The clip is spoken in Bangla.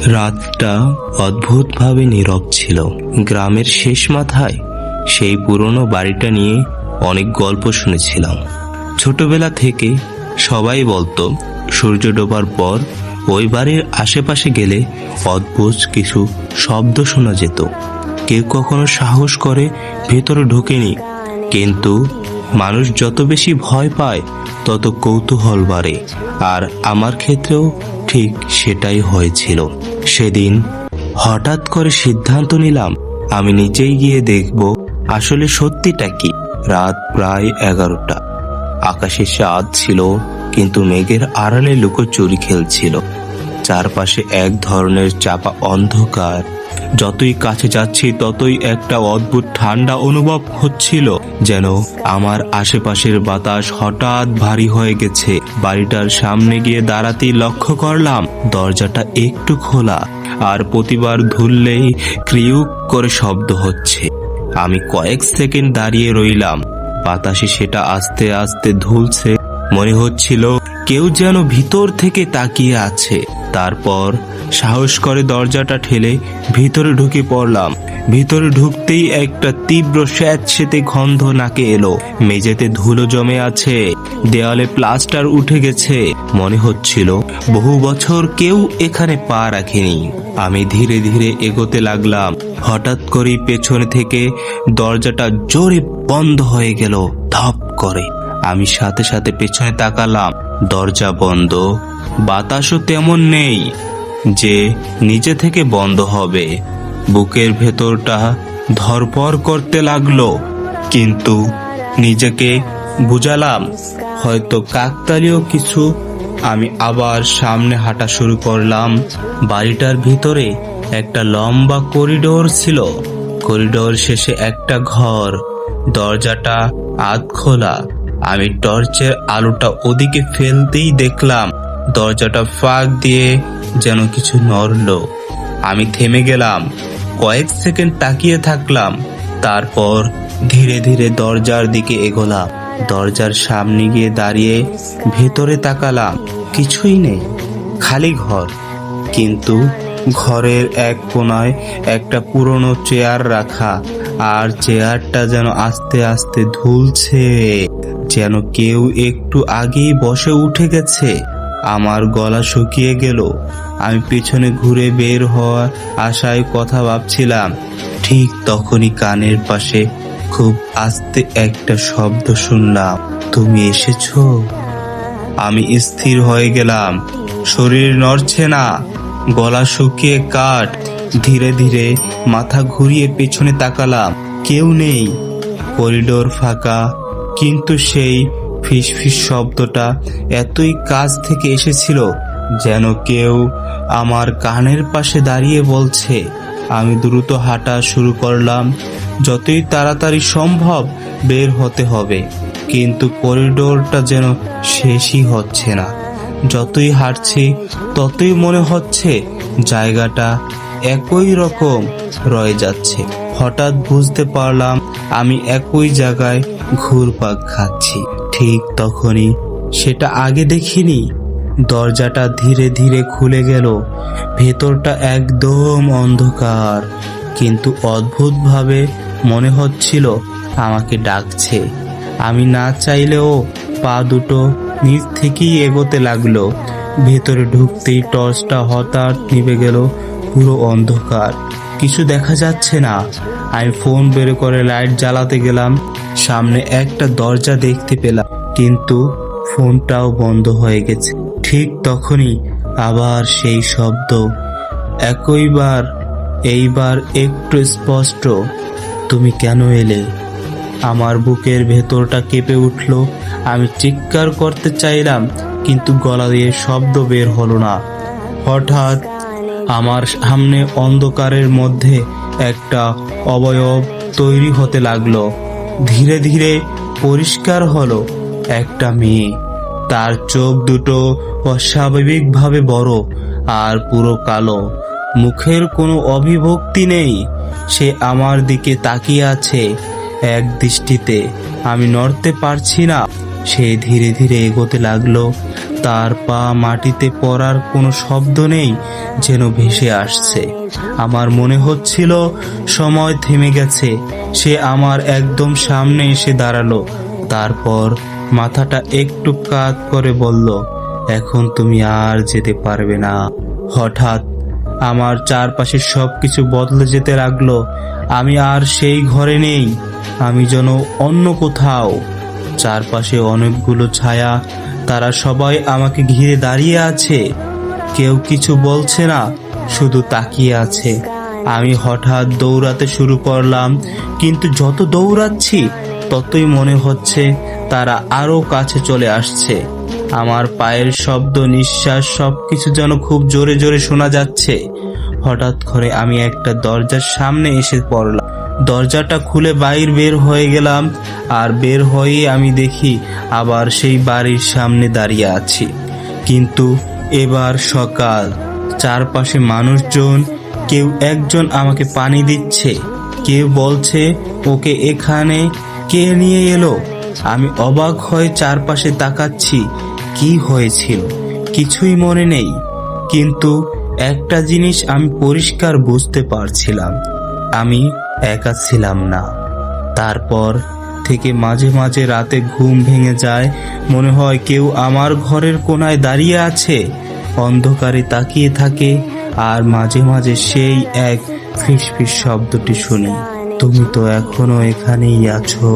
রাতটা অদ্ভুতভাবে নীরব ছিল। গ্রামের শেষ মাথায় সেই পুরনো বাড়িটা নিয়ে অনেক গল্প শুনেছিলাম। ছোটবেলা থেকে সবাই বলতো সূর্য ডোবার পর ওই বাড়ির আশেপাশে গেলে অদ্ভুত কিছু শব্দ শোনা যেত। কেউ কখনো সাহস করে ভেতরে ঢোকেনি, কিন্তু মানুষ যত বেশি ভয় পায় তত কৌতূহল বাড়ে। আর আমার ক্ষেত্রেও ঠিক সেটাই হয়েছিল। সেদিন হঠাৎ করে সিদ্ধান্ত নিলাম আমি নিজেই গিয়ে দেখব আসলে সত্যিটা কি। রাত প্রায় 11টা। আকাশে চাঁদ ছিল, কিন্তু মেঘের আড়ালে লুকোচুরি খেলছিল। চারপাশে এক ধরনের চাপা অন্ধকার। যতই কাছে যাচ্ছি ততই একটা অদ্ভুত ঠান্ডা অনুভব হচ্ছিল, যেন আমার আশেপাশের বাতাস হঠাৎ ভারী হয়ে গেছে। বাড়িটার সামনে গিয়ে দাঁড়াতেই লক্ষ্য করলাম দরজাটা একটু খোলা, আর প্রতিবার ধরলেই ক্রিউক করে শব্দ হচ্ছে। আমি কয়েক সেকেন্ড দাঁড়িয়ে রইলাম। বাতাসে সেটা আস্তে আস্তে দুলছে, মনে হচ্ছিল কেউ যেন ভিতর থেকে তাকিয়ে আছে। তারপর সাহস করে দরজাটা ঠেলে ভিতরে ঢুকে পড়লাম। ভিতরে ঢুকতেই একটা তীব্র স্যাঁতসেঁতে গন্ধ নাকে এলো। মেঝেতে ধুলো জমে আছে, দেওয়ালে প্লাস্টার উঠে গেছে। মনে হচ্ছিল বহু বছর কেউ এখানে পা রাখেনি। আমি ধীরে ধীরে এগোতে লাগলাম। হঠাৎ করে পেছনে থেকে দরজাটা জোরে বন্ধ হয়ে গেল, ধপ করে। আমি সাথে সাথে পেছনে তাকালাম, দরজা বন্ধ। বাতাসও তেমন নেই যে নিজে থেকে বন্ধ হবে। বুকের ভেতরটা ধরপড় করতে লাগলো, কিন্তু নিজেকে বুঝালাম হয়তো কাকতালীয় কিছু। আমি আবার সামনে হাঁটা শুরু করলাম। বাড়িটার ভিতরে একটা লম্বা করিডোর ছিল। করিডোর শেষে একটা ঘর, দরজাটা আধ খোলা। আমি টর্চের আলোটা ওদিকে ফেলতেই দেখলাম দরজাটা ফাঁক দিয়ে যেন কিছু নড়ল। আমি থেমে গেলাম, কয়েক সেকেন্ড তাকিয়ে থাকলাম, তারপর ধীরে ধীরে দরজার দিকে এগোলাম। দরজার সামনে গিয়ে দাঁড়িয়ে ভেতরে তাকালাম, কিছুই নেই, খালি ঘর। কিন্তু ঘরের এক কোণায় একটা পুরনো চেয়ার রাখা, আর চেয়ারটা যেন আস্তে আস্তে দুলছে, যেন কেউ একটু আগেই বসে উঠে গেছে। আমার গলা শুকিয়ে গেল। আমি পিছনে ঘুরে বের হওয়ার আশায় কথা ভাবছিলাম। ঠিক তখনই কানের পাশে খুব আস্তে একটা শব্দ শুনলাম, তুমি এসেছো। আমি স্থির হয়ে গেলাম, শরীর নড়ছে না, গলা শুকিয়ে কাঠ। ধীরে ধীরে মাথা ঘুরিয়ে পেছনে তাকালাম, কেউ নেই, করিডোর ফাঁকা। কিন্তু সেই ফিসফিস শব্দটা এতই কাছ থেকে এসেছিল যেন কেউ আমার কানের পাশে দাঁড়িয়ে বলছে। আমি দ্রুত হাঁটা শুরু করলাম, যতই তাড়াতাড়ি সম্ভব বের হতে হবে। কিন্তু করিডোরটা যেন শেষই হচ্ছে না। যতই হাঁটছি ততই মনে হচ্ছে জায়গাটা একই রকম রয়ে যাচ্ছে। হঠাৎ বুঝতে পারলাম আমি একই জায়গায় ঘুরপাক খাচ্ছি। ঠিক তখনই, সেটা আগে দেখিনি, দরজাটা ধীরে ধীরে খুলে গেল। ভেতরটা একদম অন্ধকার, কিন্তু অদ্ভুতভাবে মনে হচ্ছিল আমাকে ডাকছে। আমি না চাইলেও পা দুটো নিজ থেকেই এগোতে লাগলো। ভেতরে ঢুকতেই টর্চটা হঠাৎ নিভে গেল। পুরো অন্ধকার, কিছু দেখা যাচ্ছে না। আমি ফোন বের করে লাইট জ্বালাতে গেলাম। সামনে একটা দরজা দেখতে পেলাম, কিন্তু ফোনটাও বন্ধ হয়ে গেছে। ঠিক তখনই আবার সেই শব্দ, একইবার, এইবার একটু স্পষ্ট, তুমি কেন এলে। আমার বুকের ভেতরটা কেঁপে উঠল। আমি চিৎকার করতে চাইলাম, কিন্তু গলা দিয়ে শব্দ বের হলো না। হঠাৎ আমার সামনে অন্ধকারের মধ্যে একটা অবয়ব তৈরি হতে লাগলো। ধীরে ধীরে পরিষ্কার হলো একটা মেয়ে। তার চোখ দুটো অস্বাভাবিকভাবে বড় আর পুরো কালো। মুখের কোনো অভিব্যক্তি নেই। সে আমার দিকে তাকিয়ে আছে এক দৃষ্টিতে। আমি নড়তে পারছি না। সে ধীরে ধীরে এগোতে লাগলো। তার পা মাটিতে পড়ার কোনো শব্দ নেই, যেন ভেসে আসছে। আমার মনে হচ্ছিল সময় থেমে গেছে। সে আমার একদম সামনে এসে দাঁড়ালো, তারপর মাথাটা একটু কাত করে বলল, এখন তুমি আর যেতে পারবে না। হঠাৎ আমার চারপাশে সবকিছু বদলে যেতে লাগলো। আমি আর সেই ঘরে নেই, আমি যেন অন্য কোথাও। চারপাশে অনেকগুলো ছায়া, তারা সবাই আমাকে ঘিরে দাঁড়িয়ে আছে। কেউ কিছু বলছে না, শুধু তাকিয়ে আছে। আমি হঠাৎ দৌড়াতে শুরু করলাম, কিন্তু যত দৌড়াচ্ছি ততই মনে হচ্ছে তারা আরো কাছে চলে আসছে। আমার পায়ের শব্দ, নিঃশ্বাস সবকিছু যেন খুব জোরে জোরে শোনা যাচ্ছে। হঠাৎ করে আমি একটা দরজার সামনে এসে পড়লাম। দরজাটা খুলে বাইরে বের হয়ে গেলাম, আর বের হয়ে আমি দেখি আবার সেই বাড়ির সামনে দাঁড়িয়ে আছি। কিন্তু এবার সকাল, চারপাশে মানুষজন। কেউ একজন আমাকে পানি দিচ্ছে, কেউ বলছে ওকে এখানে কে নিয়ে এলো। আমি অবাক হয়ে চারপাশে তাকাচ্ছি, কি হয়েছিল কিছুই মনে নেই, কিন্তু একটা জিনিস আমি পরিষ্কার বুঝতে পারছিলাম, আমি একা ছিলাম না। তারপর থেকে মাঝে মাঝে রাতে ঘুম ভেঙে যায়, মনে হয় কেউ আমার ঘরের কোণায় দাঁড়িয়ে আছে, অন্ধকারে তাকিয়ে থাকে, আর মাঝে মাঝে সেই এক ফিসফিস শব্দটি শুনি, তুমি তো এখনো এখানেই আছো।